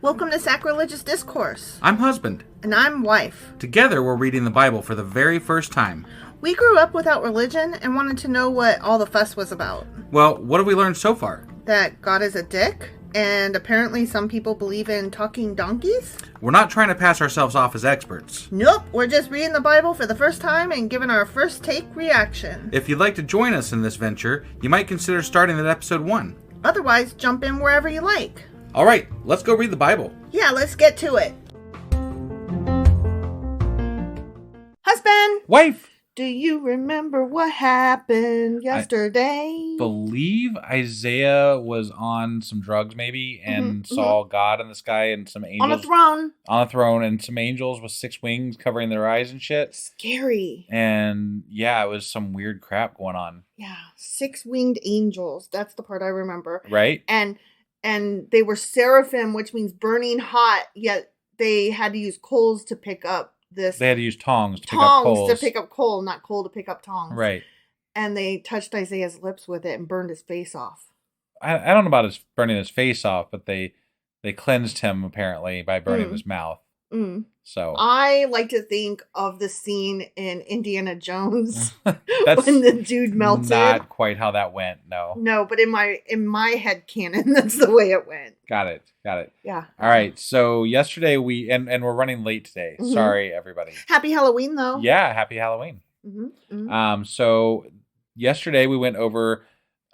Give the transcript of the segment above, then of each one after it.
Welcome to Sacrilegious Discourse. I'm husband. And I'm wife. Together, we're reading the Bible for the very first time. We grew up without religion and wanted to know what all the fuss was about. Well, what have we learned so far? That God is a dick, and apparently some people believe in talking donkeys? We're not trying to pass ourselves off as experts. Nope, we're just reading the Bible for the first time and giving our first take reaction. If you'd like to join us in this venture, you might consider starting at episode 1. Otherwise, jump in wherever you like. All right, let's go read the Bible. Yeah, let's get to it. Husband! Wife! Do you remember what happened yesterday? I believe Isaiah was on some drugs maybe and saw God in the sky and some angels. On a throne. On a throne and some angels with 6 wings covering their eyes and shit. Scary. And yeah, it was some weird crap going on. Yeah, 6-winged angels. That's the part I remember. Right? And they were seraphim, which means burning hot, yet they had to use coals to pick up this. They had to use tongs to pick up coals. Tongs to pick up coal, not coal to pick up tongs. Right. And they touched Isaiah's lips with it and burned his face off. I don't know about burning his face off, but they cleansed him apparently by burning his mouth. So I like to think of the scene in Indiana Jones that's when the dude melted. Not quite how that went. No, but in my head canon, that's the way it went. Got it. Yeah. All right. So yesterday and we're running late today. Sorry, everybody. Happy Halloween, though. Yeah, happy Halloween. So yesterday we went over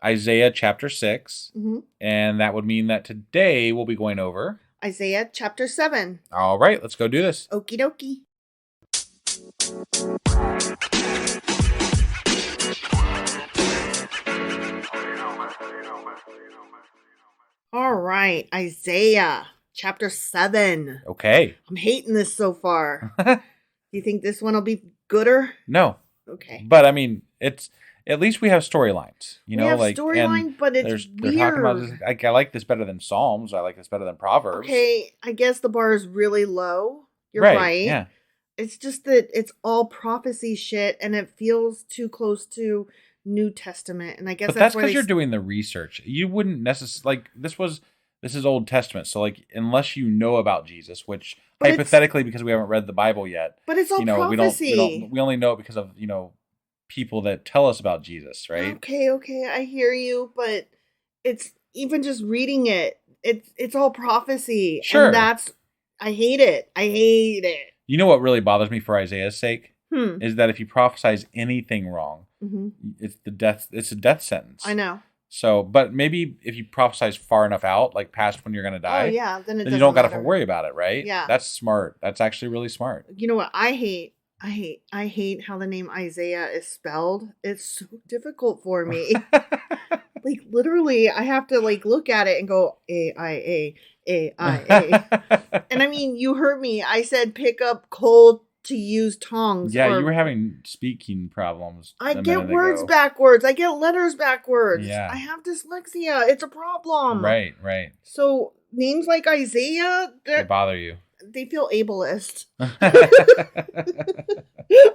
Isaiah chapter 6, and that would mean that today we'll be going over Isaiah chapter 7. All right, let's go do this. Okie dokie. All right, Isaiah chapter 7. Okay. I'm hating this so far. Do you think this one will be gooder? No. Okay. But I mean, it's at least we have storylines. We have storyline, but it's weird. They're talking about this, I like this better than Psalms. I like this better than Proverbs. Okay, I guess the bar is really low. You're right. Yeah. It's just that it's all prophecy shit, and it feels too close to New Testament, and I guess that's because you're doing the research. You wouldn't necessarily this is Old Testament, so unless you know about Jesus, which hypothetically, because we haven't read the Bible yet, but it's all prophecy. We only know it because of people that tell us about Jesus, right? Okay, I hear you, but it's even just reading it. It's all prophecy. Sure, and I hate it. You know what really bothers me for Isaiah's sake is that if he prophesies anything wrong, it's a death sentence. I know. So, but maybe if you prophesize far enough out, like past when you're going to die, then you don't got to worry about it, right? Yeah, that's smart. That's actually really smart. You know what I hate? I hate how the name Isaiah is spelled. It's so difficult for me. Literally, I have to look at it and go A-I-A. And I mean, you heard me. I said pick up coal to use tongs. Yeah, you were having speaking problems. I get words backwards. I get letters backwards. Yeah. I have dyslexia. It's a problem. Right. So names like Isaiah, they bother you. They feel ableist. All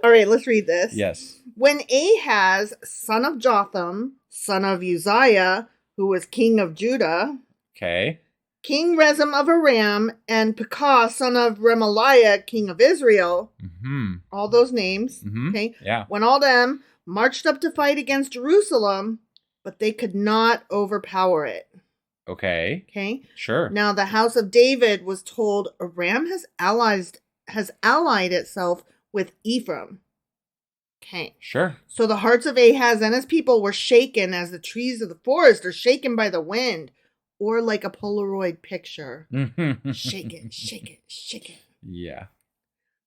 right, let's read this. Yes. When Ahaz, son of Jotham, son of Uzziah, who was king of Judah, okay, King Rezim of Aram, and Pekah, son of Remaliah, king of Israel, all those names, okay, yeah, when all them marched up to fight against Jerusalem, but they could not overpower it. Okay. Sure. Now the house of David was told Aram has allied itself with Ephraim. Okay. Sure. So the hearts of Ahaz and his people were shaken as the trees of the forest are shaken by the wind, or like a Polaroid picture. Shake it. Yeah.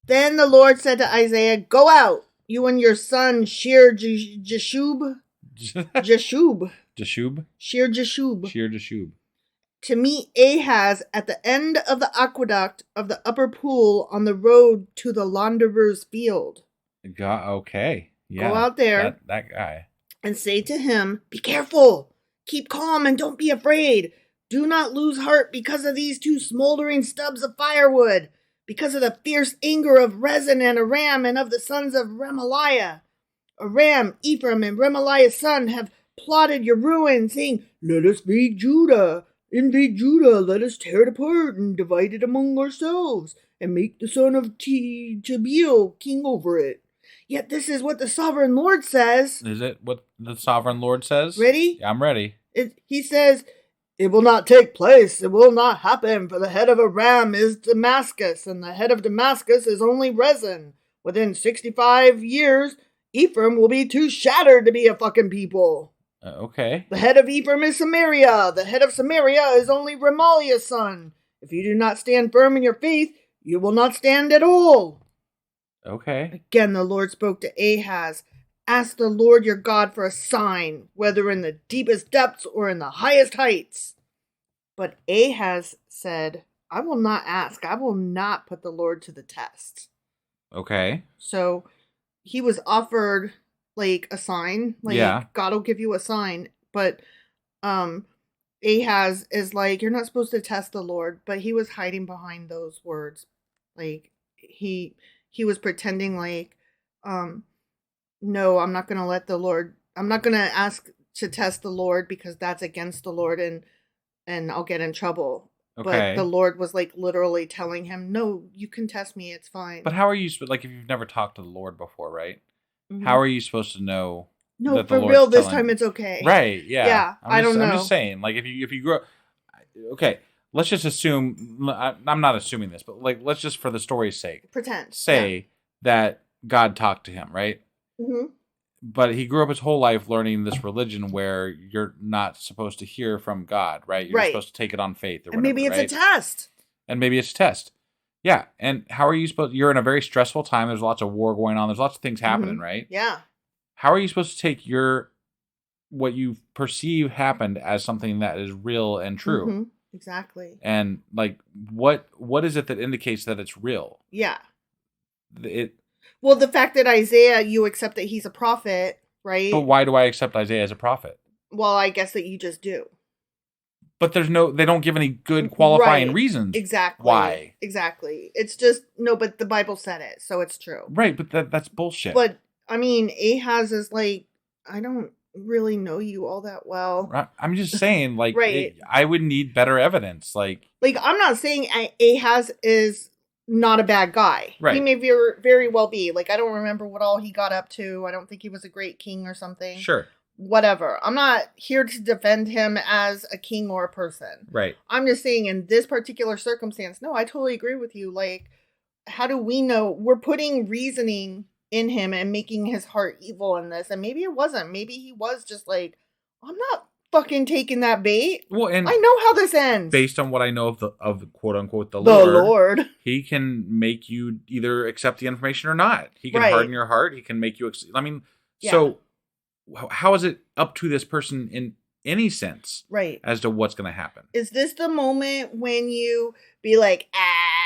Then the Lord said to Isaiah, "Go out, you and your son Shear Jashub, to meet Ahaz at the end of the aqueduct of the upper pool on the road to the launderer's field." Okay. Yeah. Go out there. That guy. And say to him, "Be careful. Keep calm and don't be afraid. Do not lose heart because of these 2 smoldering stubs of firewood, because of the fierce anger of Rezin and Aram and of the sons of Remaliah. Aram, Ephraim, and Remaliah's son have plotted your ruin, saying, 'Let us make Judah invade Judah, let us tear it apart and divide it among ourselves, and make the son of Tabeel king over it. Yet this is what the sovereign Lord says. Is it what the sovereign Lord says? Ready? Yeah, I'm ready. He says, it will not take place, it will not happen, for the head of a ram is Damascus, and the head of Damascus is only Rezin. Within 65 years, Ephraim will be too shattered to be a fucking people. Okay. The head of Ephraim is Samaria. The head of Samaria is only Remaliah's son. If you do not stand firm in your faith, you will not stand at all. Okay. Again, the Lord spoke to Ahaz. Ask the Lord your God for a sign, whether in the deepest depths or in the highest heights. But Ahaz said, I will not ask. I will not put the Lord to the test. Okay. So he was offered like a sign. Like, yeah. God will give you a sign. But Ahaz is like, you're not supposed to test the Lord. But he was hiding behind those words. Like, he was pretending like, no, I'm not going to let the Lord, I'm not going to ask to test the Lord because that's against the Lord and I'll get in trouble. Okay. But the Lord was like literally telling him, no, you can test me. It's fine. But how are you, like, if you've never talked to the Lord before, right? Mm-hmm. How are you supposed to know? No, that for real, this time it's okay. Right. Yeah. Yeah. I don't know. I'm just saying, like, if you grow, okay, let's just assume, I'm not assuming this, but like, let's just for the story's sake, say that God talked to him, right? Mm-hmm. But he grew up his whole life learning this religion where you're not supposed to hear from God, right? You're supposed to take it on faith or whatever, maybe it's a test. And maybe it's a test. Yeah. And how are you supposed, you're in a very stressful time. There's lots of war going on. There's lots of things happening, right? Yeah. How are you supposed to take what you perceive happened as something that is real and true? Mm-hmm. Exactly. And like, what is it that indicates that it's real? Yeah. Well, the fact that Isaiah, you accept that he's a prophet, right? But why do I accept Isaiah as a prophet? Well, I guess that you just do. But they don't give any good qualifying reasons. Exactly. Why? Exactly. It's just, no, but the Bible said it, so it's true. Right, but that's bullshit. But, I mean, Ahaz is like, I don't really know you all that well. I'm just saying, like, I would need better evidence. Like, I'm not saying Ahaz is not a bad guy. Right. He may very well be. Like, I don't remember what all he got up to. I don't think he was a great king or something. Sure. Whatever. I'm not here to defend him as a king or a person. Right. I'm just saying in this particular circumstance, no, I totally agree with you. Like, how do we know? We're putting reasoning in him and making his heart evil in this. And maybe it wasn't. Maybe he was just like, I'm not fucking taking that bait. Well, and I know how this ends. Based on what I know of quote unquote the Lord, he can make you either accept the information or not. He can harden your heart. He can make you. So how is it up to this person in any sense, as to what's going to happen? Is this the moment when you be like,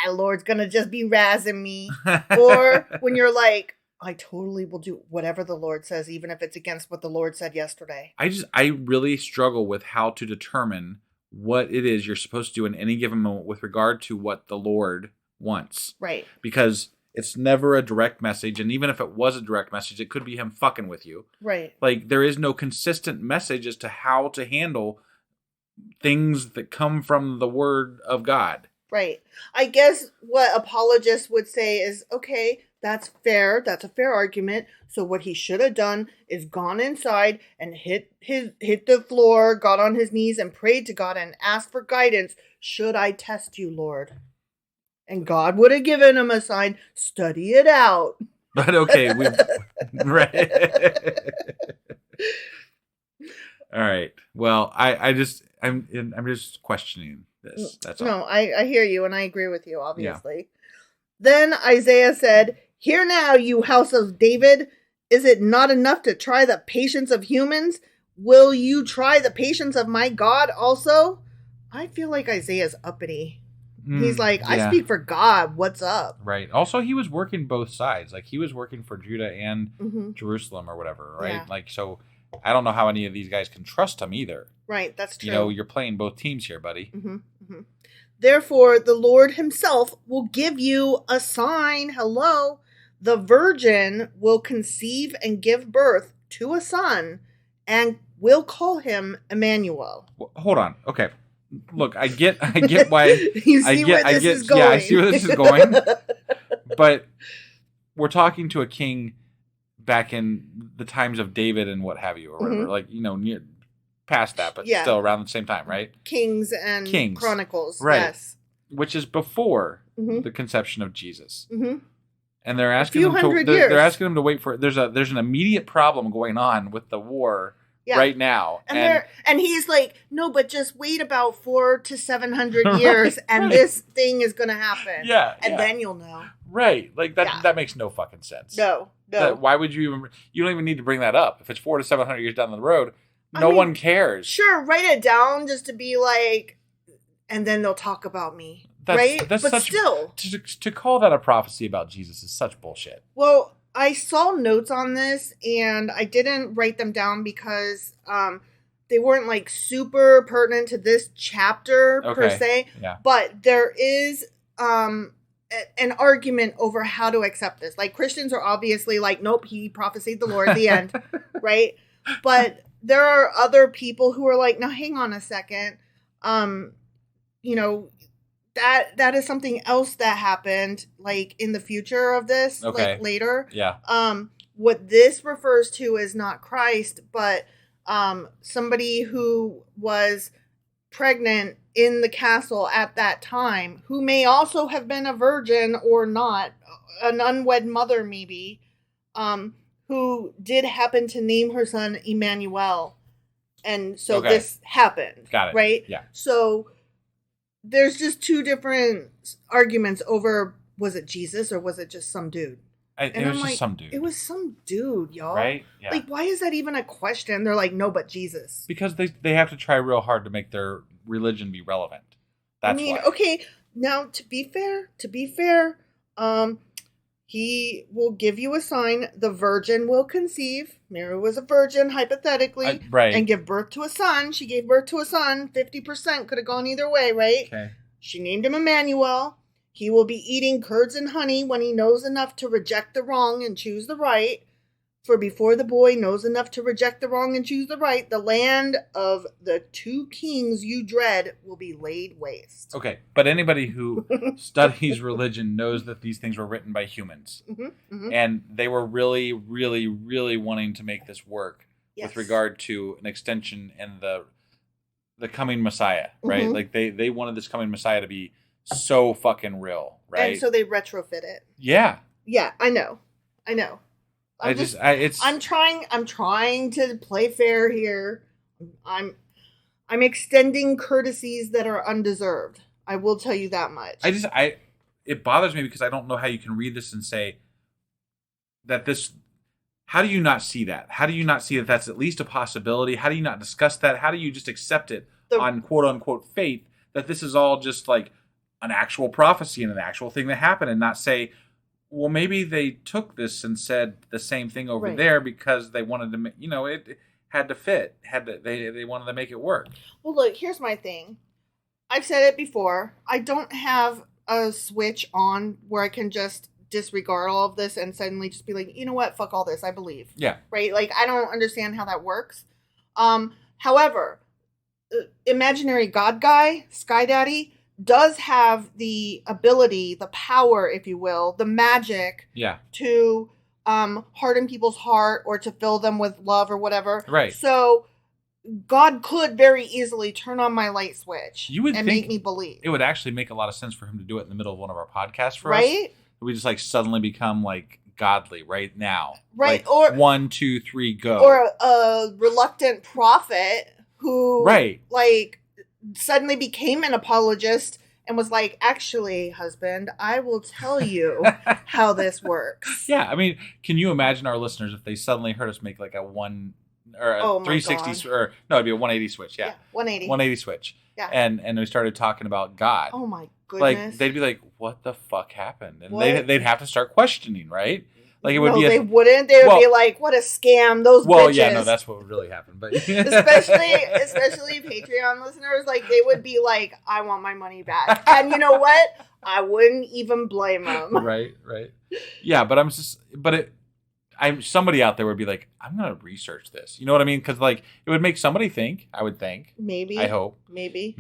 Lord's going to just be razzing me, or when you're like, I totally will do whatever the Lord says, even if it's against what the Lord said yesterday. I really struggle with how to determine what it is you're supposed to do in any given moment with regard to what the Lord wants. Right. Because it's never a direct message. And even if it was a direct message, it could be him fucking with you. Right. Like, there is no consistent message as to how to handle things that come from the word of God. Right. I guess what apologists would say is, okay, that's fair. That's a fair argument. So what he should have done is gone inside and hit the floor, got on his knees and prayed to God and asked for guidance. Should I test you, Lord? And God would have given him a sign. Study it out. But okay, right. All right. Well, I'm just questioning this. That's all. No, I hear you and I agree with you, obviously. Yeah. Then Isaiah said, "Hear now, you house of David, is it not enough to try the patience of humans? Will you try the patience of my God also?" I feel like Isaiah's uppity. He's like, I speak for God. What's up? Right. Also, he was working both sides. Like, he was working for Judah and Jerusalem or whatever, right? Yeah. Like, so I don't know how any of these guys can trust him either. Right. That's true. You know, you're playing both teams here, buddy. Mm-hmm. Mm-hmm. Therefore, the Lord himself will give you a sign. Hello. The virgin will conceive and give birth to a son and will call him Emmanuel. Hold on. Okay. look, I get why you see where this is going. Yeah, I see where this is going. But we're talking to a king back in the times of David and what have you, or whatever. Like, near past that, but still around the same time, right? Kings and Chronicles, right? Yes. Which is before the conception of Jesus. And they're asking him to they're asking him to wait for it. There's an immediate problem going on with the war right now. And he's like, no, but just wait about 400 to 700 years and this thing is going to happen. Yeah. And then you'll know. Right. Like that makes no fucking sense. No. Why would you don't even need to bring that up. If it's 400 to 700 years down the road, no one cares. Sure. Write it down just to be like, and then they'll talk about me. Right? But still. To call that a prophecy about Jesus is such bullshit. Well, I saw notes on this and I didn't write them down because they weren't like super pertinent to this chapter per se. Yeah. But there is an argument over how to accept this. Like Christians are obviously like, nope, he prophesied the Lord, the end. Right? But there are other people who are like, now hang on a second. That is something else that happened like in the future of this, like later. Yeah. What this refers to is not Christ, but somebody who was pregnant in the castle at that time, who may also have been a virgin or not, an unwed mother maybe, who did happen to name her son Emmanuel. And so this happened. Got it. Right? Yeah. So there's just two different arguments over, was it Jesus or was it just some dude? It was just some dude. It was some dude, y'all. Right? Yeah. Like, why is that even a question? They're like, no, but Jesus. Because they have to try real hard to make their religion be relevant. That's why. Okay, now to be fair, he will give you a sign. The virgin will conceive. Mary was a virgin, hypothetically, right, and give birth to a son. She gave birth to a son. 50% could have gone either way, right? Okay. She named him Emmanuel. He will be eating curds and honey when he knows enough to reject the wrong and choose the right. For before the boy knows enough to reject the wrong and choose the right, the land of the two kings you dread will be laid waste. Okay, but anybody who studies religion knows that these things were written by humans. And they were really, really, really wanting to make this work with regard to an extension and the coming Messiah, right? Like they wanted this coming Messiah to be so fucking real, right? And so they retrofit it. Yeah. Yeah, I know. I'm trying to play fair here. I'm extending courtesies that are undeserved. I will tell you that much. It bothers me because I don't know how you can read this and say that this. How do you not see that? How do you not see that that's at least a possibility? How do you not discuss that? How do you just accept it on quote unquote faith that this is all just like an actual prophecy and an actual thing that happened, and not say, well, maybe they took this and said the same thing over there because they wanted to, it had to fit. They wanted to make it work. Well, look, here's my thing. I've said it before. I don't have a switch on where I can just disregard all of this and suddenly just be like, you know what? Fuck all this. I believe. Yeah. Right? Like, I don't understand how that works. However, imaginary God guy, Sky Daddy, does have the ability, the power, if you will, the magic to harden people's heart or to fill them with love or whatever. Right. So God could very easily turn on my light switch and make me believe. It would actually make a lot of sense for him to do it in the middle of one of our podcasts for us. Right? We just like suddenly become like godly right now. Right. Like, or 1, 2, 3, go. Or a reluctant prophet who like suddenly became an apologist and was like, actually, husband, I will tell you how this works. Yeah, I mean, can you imagine our listeners if they suddenly heard us make like a 360 or no, it'd be a 180 switch. Yeah, 180 switch. Yeah, and we started talking about God. Oh my goodness! Like they'd be like, "What the fuck happened?" And they'd have to start questioning, right? Like it would be. They wouldn't. They would be like, "What a scam!" Those. Well, bitches. Yeah, no, that's what would really happen. But especially Patreon listeners, like they would be like, "I want my money back," and you know what? I wouldn't even blame them. Right. Yeah, but somebody out there would be like, I'm gonna research this. You know what I mean? Because like it would make somebody think. I would think. Maybe. I hope. Maybe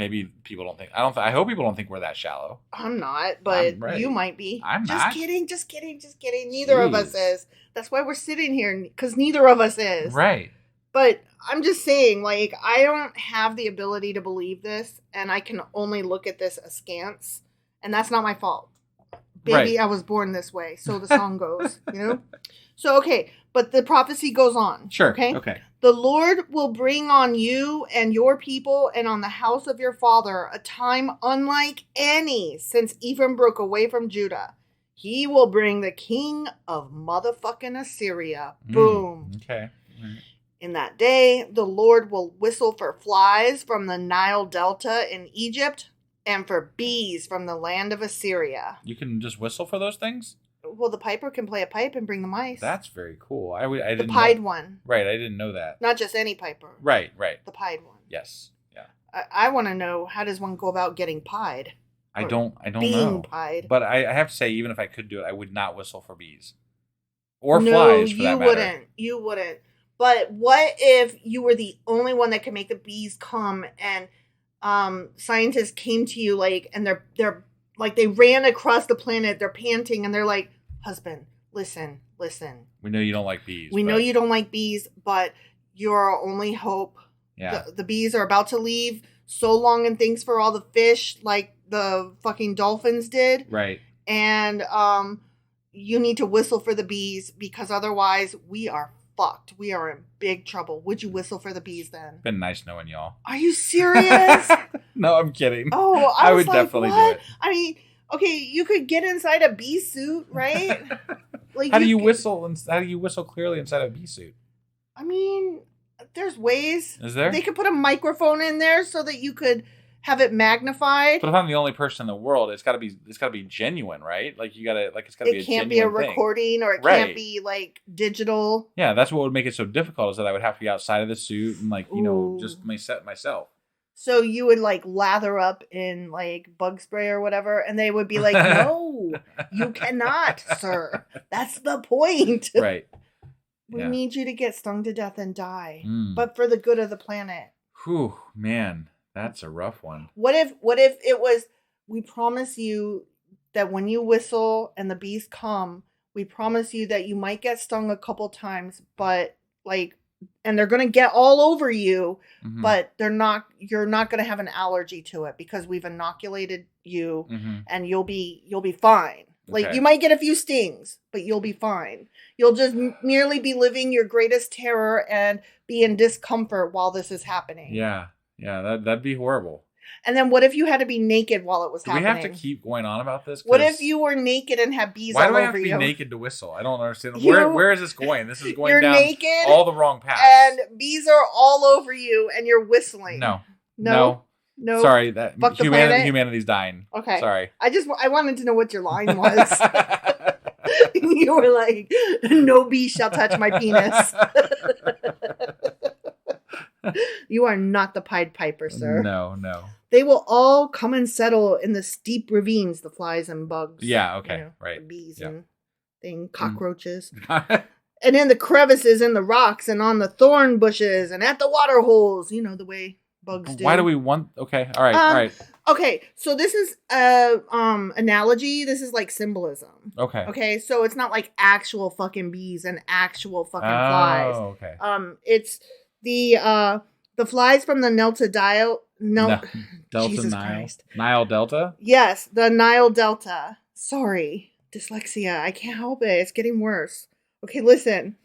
people don't think. I hope people don't think we're that shallow. I'm not, but you might be. I'm just not. kidding. Just kidding. Neither of us is. That's why we're sitting here, because neither of us is. Right. But I'm just saying, like, I don't have the ability to believe this, and I can only look at this askance, and that's not my fault. Baby, I was born this way, so the song goes, you know? So, okay, but the prophecy goes on. Sure. Okay. The Lord will bring on you and your people and on the house of your father a time unlike any since Ephraim broke away from Judah. He will bring the king of motherfucking Assyria. Boom. Okay. In that day, the Lord will whistle for flies from the Nile Delta in Egypt and for bees from the land of Assyria. You can just whistle for those things? Well, the piper can play a pipe and bring the mice. That's very cool. I didn't the pied one. Right, I didn't know that. Not just any piper. Right. The pied one. Yes. Yeah. I want to know, how does one go about getting pied? I don't being know. Pied. But I have to say, even if I could do it, I would not whistle for bees. Or flies, for that matter. You wouldn't. But what if you were the only one that could make the bees come, and scientists came to you and they're like, they ran across the planet, they're panting, and they're like, husband, listen. We know you don't like bees. We know you don't like bees, but you're our only hope. Yeah. The bees are about to leave. So long, and thanks for all the fish, like the fucking dolphins did. Right. And you need to whistle for the bees, because otherwise we are fucked. We are in big trouble. Would you whistle for the bees then? Been nice knowing y'all. Are you serious? No, I'm kidding. Oh, I would definitely do it. I mean, okay, you could get inside a bee suit, right? How do you whistle? How do you whistle clearly inside a bee suit? I mean, there's ways. Is there? They could put a microphone in there so that you could have it magnified. But if I'm the only person in the world, it's got to be genuine, right? Like it's got to be a genuine thing. It can't be a recording, or it can't be like digital. Yeah, that's what would make it so difficult, is that I would have to be outside of the suit and just myself. So you would lather up in bug spray or whatever, and they would be like, "No, you cannot, sir. That's the point." Right. We need you to get stung to death and die, but for the good of the planet. Whew, man. That's a rough one. What if it was, we promise you that when you whistle and the bees come, we promise you that you might get stung a couple times, but and they're going to get all over you, but you're not going to have an allergy to it, because we've inoculated you, and you'll be fine. Okay. You might get a few stings, but you'll be fine. You'll just merely be living your greatest terror and be in discomfort while this is happening. Yeah. Yeah, that'd be horrible. And then what if you had to be naked while it was happening? Do we have to keep going on about this? What if you were naked and had bees all over you? Why do I have to be naked to whistle? I don't understand. Where is this going? This is going down naked, all the wrong paths. And bees are all over you, and you're whistling. No. Sorry, that humanity's dying. Okay. Sorry. I wanted to know what your line was. You were like, "No bee shall touch my penis." You are not the Pied Piper, sir. No. They will all come and settle in the steep ravines, the flies and bugs. Yeah, okay, right. The bees and cockroaches. And in the crevices in the rocks, and on the thorn bushes, and at the water holes. You know, the way bugs do. Why do we want... Okay, all right. Okay, so this is analogy. This is symbolism. Okay, so it's not actual fucking bees and actual fucking flies. Oh, okay. It's the flies from the Jesus Christ. Nile Delta? Yes, the Nile Delta. Sorry, dyslexia. I can't help it. It's getting worse. Okay, listen.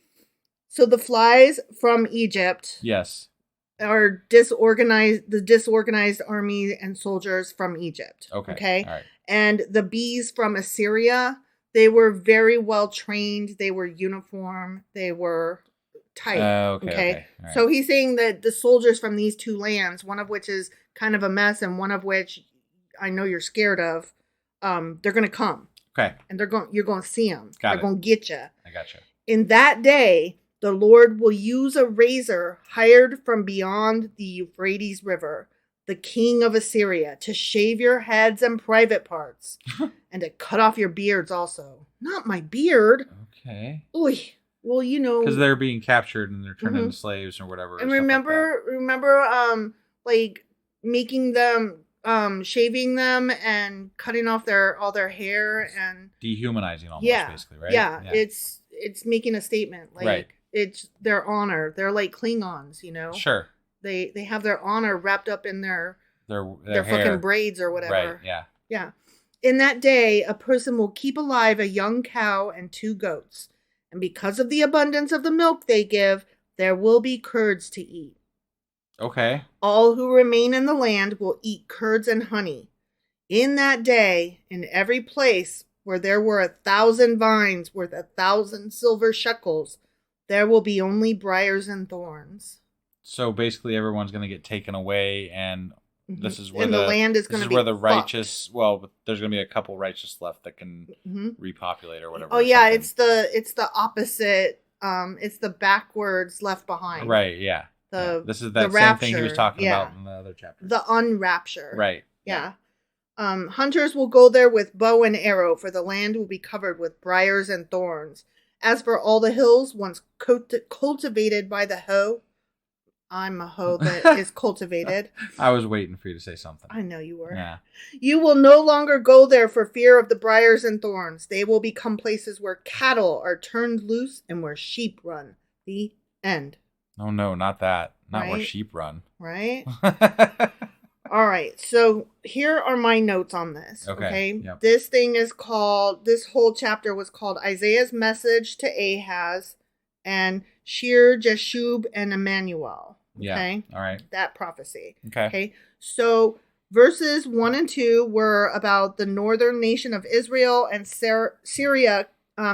So the flies from Egypt. Yes. Are the disorganized army and soldiers from Egypt. Okay. All right. And the bees from Assyria, they were very well trained. They were uniform. They were tight. Okay. Right. So he's saying that the soldiers from these two lands, one of which is kind of a mess, and one of which I know you're scared of, they're going to come. Okay. And you're going to see them. They're going to get you. I gotcha. In that day, the Lord will use a razor hired from beyond the Euphrates River, the king of Assyria, to shave your heads and private parts, and to cut off your beards also. Not my beard. Okay. Oy. Well, because they're being captured and they're turned into slaves or whatever. And remember, like making them, shaving them and cutting off all their hair and dehumanizing almost, basically, right? Yeah, it's making a statement, like right. It's their honor. They're like Klingons, Sure. They have their honor wrapped up in their hair. fucking braids or whatever. Right. Yeah. Yeah. In that day, a person will keep alive a young cow and 2 goats. And because of the abundance of the milk they give, there will be curds to eat. Okay. All who remain in the land will eat curds and honey. In that day, in every place where there were 1,000 vines worth 1,000 silver shekels, there will be only briars and thorns. So basically, everyone's going to get taken away, and this is where the land is going to be. This is where the righteous. Well, there's going to be a couple righteous left that can repopulate or whatever. Oh yeah, it's the opposite. It's the backwards left behind. Right. Yeah. This is that same thing he was talking about in the other chapter. The unrapture. Right. Yeah. Hunters will go there with bow and arrow, for the land will be covered with briars and thorns. As for all the hills once cultivated by the hoe, I'm a hoe that is cultivated. I was waiting for you to say something. I know you were. Yeah. You will no longer go there for fear of the briars and thorns. They will become places where cattle are turned loose and where sheep run. The end. Oh no, not that. Not where sheep run. Right? All right. So here are my notes on this. Okay. Yep. This whole chapter was called Isaiah's Message to Ahaz and Shir, Jeshub, and Emmanuel. Okay. Yeah. All right. That prophecy. Okay. So verses 1 and 2 were about the northern nation of Israel and Syria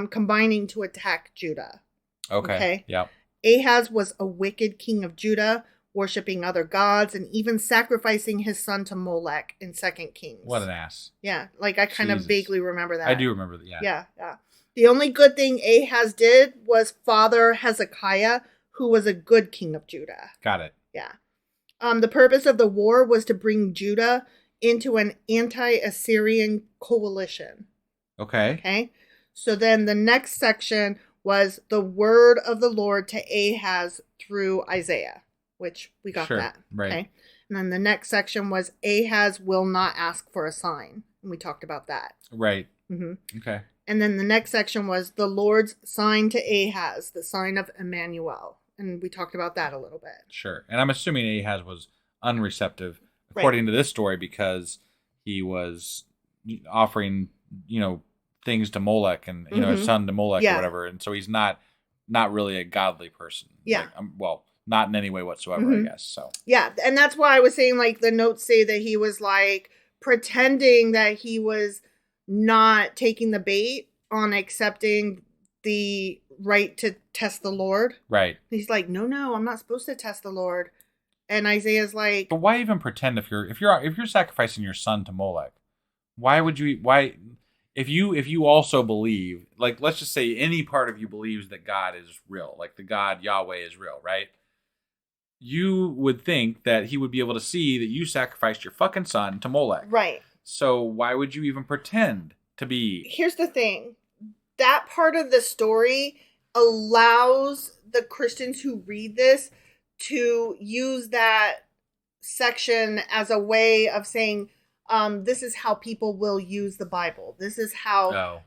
combining to attack Judah. Okay. Yep. Ahaz was a wicked king of Judah, worshipping other gods and even sacrificing his son to Molech in 2 Kings. What an ass. Yeah, like I kind of vaguely remember that. I do remember that, Yeah. The only good thing Ahaz did was father Hezekiah, who was a good king of Judah. Got it. Yeah. The purpose of the war was to bring Judah into an anti-Assyrian coalition. Okay. So then the next section was the word of the Lord to Ahaz through Isaiah, which we got that. Right. Okay. And then the next section was Ahaz will not ask for a sign. And we talked about that. Right. Mm-hmm. Okay. And then the next section was the Lord's sign to Ahaz, the sign of Emmanuel. And we talked about that a little bit. Sure. And I'm assuming Ahaz was unreceptive, according to this story, because he was offering, things to Molech and, his son to Molech or whatever. And so he's not really a godly person. Yeah. Not in any way whatsoever, I guess. So. Yeah. And that's why I was saying, like, the notes say that he was, like, pretending that he was not taking the bait on accepting the right to test the Lord. Right. He's like, no, I'm not supposed to test the Lord. And Isaiah's like, but why even pretend if you're sacrificing your son to Molech? If you also believe, like, let's just say any part of you believes that God is real, like the God Yahweh is real, right? You would think that he would be able to see that you sacrificed your fucking son to Molech. Right. So why would you even pretend to be? Here's the thing. That part of the story allows the Christians who read this to use that section as a way of saying, this is how people will use the Bible. This is how,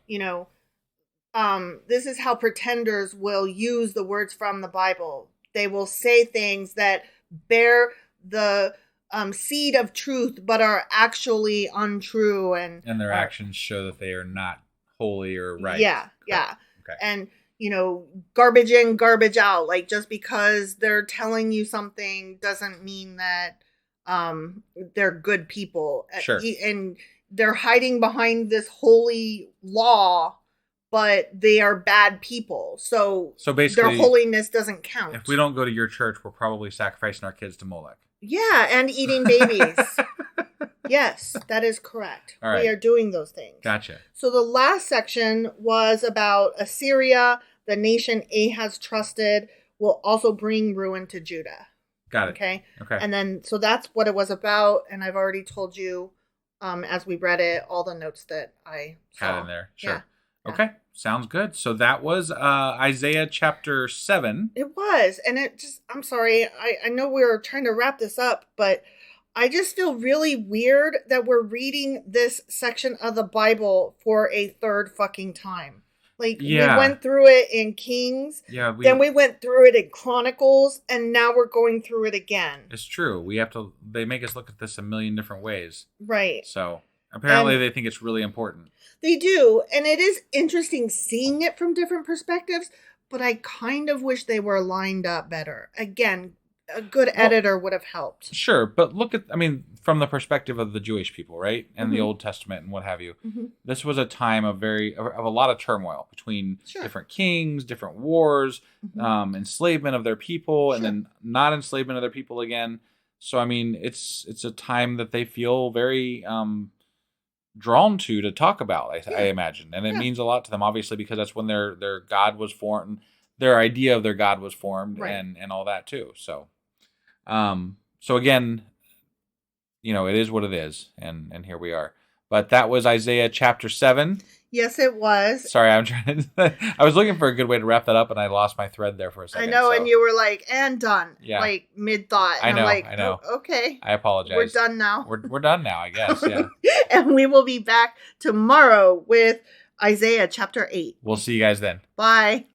this is how pretenders will use the words from the Bible. They will say things that bear the seed of truth, but are actually untrue. And their actions show that they are not holy or right. Yeah. Okay. And, garbage in, garbage out. Like, just because they're telling you something doesn't mean that they're good people. Sure. And they're hiding behind this holy law, but they are bad people. So basically, their holiness doesn't count. If we don't go to your church, we're probably sacrificing our kids to Molech. Yeah, and eating babies. Yes, that is correct. All right. We are doing those things. Gotcha. So the last section was about Assyria, the nation Ahaz trusted, will also bring ruin to Judah. Got it. Okay. Okay. And then, so that's what it was about. And I've already told you, as we read it, all the notes that I saw. Had in there. Sure. Okay, sounds good. So that was Isaiah chapter 7. It was, and I'm sorry, I know we were trying to wrap this up, but I just feel really weird that we're reading this section of the Bible for a third fucking time. Like, we went through it in Kings, then we went through it in Chronicles, and now we're going through it again. It's true. They make us look at this a million different ways. Right. So, apparently they think it's really important. They do, and it is interesting seeing it from different perspectives, but I kind of wish they were lined up better. Again, a good editor would have helped. Sure, but from the perspective of the Jewish people, right? And the Old Testament and what have you. Mm-hmm. This was a time of a lot of turmoil between different kings, different wars, enslavement of their people, and then not enslavement of their people again. So, it's a time that they feel very drawn to talk about, I imagine. And it means a lot to them, obviously, because that's when their God was formed, their idea of their God was formed, and all that too. So, again, it is what it is, and here we are. But that was Isaiah chapter 7. Yes, it was. Sorry, I was looking for a good way to wrap that up, and I lost my thread there for a second. I know, and you were like, and done. Yeah. Like, mid-thought. And I know. Oh, okay. I apologize. We're done now. We're done now, I guess, yeah. And we will be back tomorrow with Isaiah chapter 8. We'll see you guys then. Bye.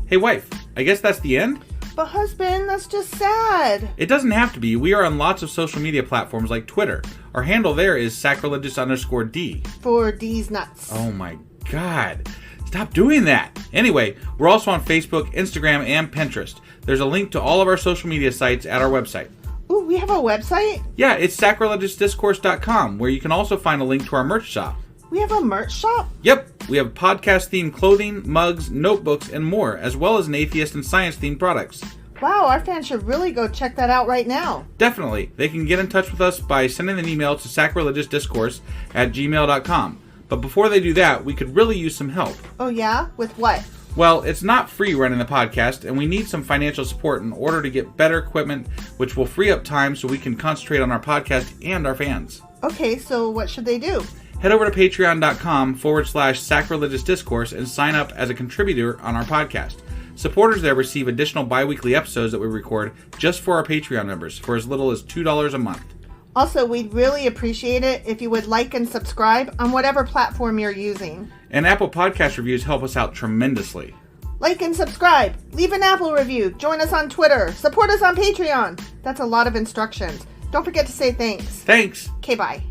Hey, wife, I guess that's the end? But husband, that's just sad. It doesn't have to be. We are on lots of social media platforms like Twitter. Our handle there is sacrilegious_D. For D's nuts. Oh my God. Stop doing that. Anyway, we're also on Facebook, Instagram, and Pinterest. There's a link to all of our social media sites at our website. Ooh, we have a website? Yeah, it's sacrilegiousdiscourse.com, where you can also find a link to our merch shop. We have a merch shop? Yep. We have podcast-themed clothing, mugs, notebooks, and more, as well as an atheist and science-themed products. Wow, our fans should really go check that out right now. Definitely. They can get in touch with us by sending an email to sacrilegiousdiscourse@gmail.com. But before they do that, we could really use some help. Oh yeah? With what? Well, it's not free running the podcast, and we need some financial support in order to get better equipment, which will free up time so we can concentrate on our podcast and our fans. Okay, so what should they do? Head over to patreon.com/sacrilegiousdiscourse and sign up as a contributor on our podcast. Supporters there receive additional bi-weekly episodes that we record just for our Patreon members for as little as $2 a month. Also, we'd really appreciate it if you would like and subscribe on whatever platform you're using. And Apple Podcast reviews help us out tremendously. Like and subscribe. Leave an Apple review. Join us on Twitter. Support us on Patreon. That's a lot of instructions. Don't forget to say thanks. Thanks. Okay, bye.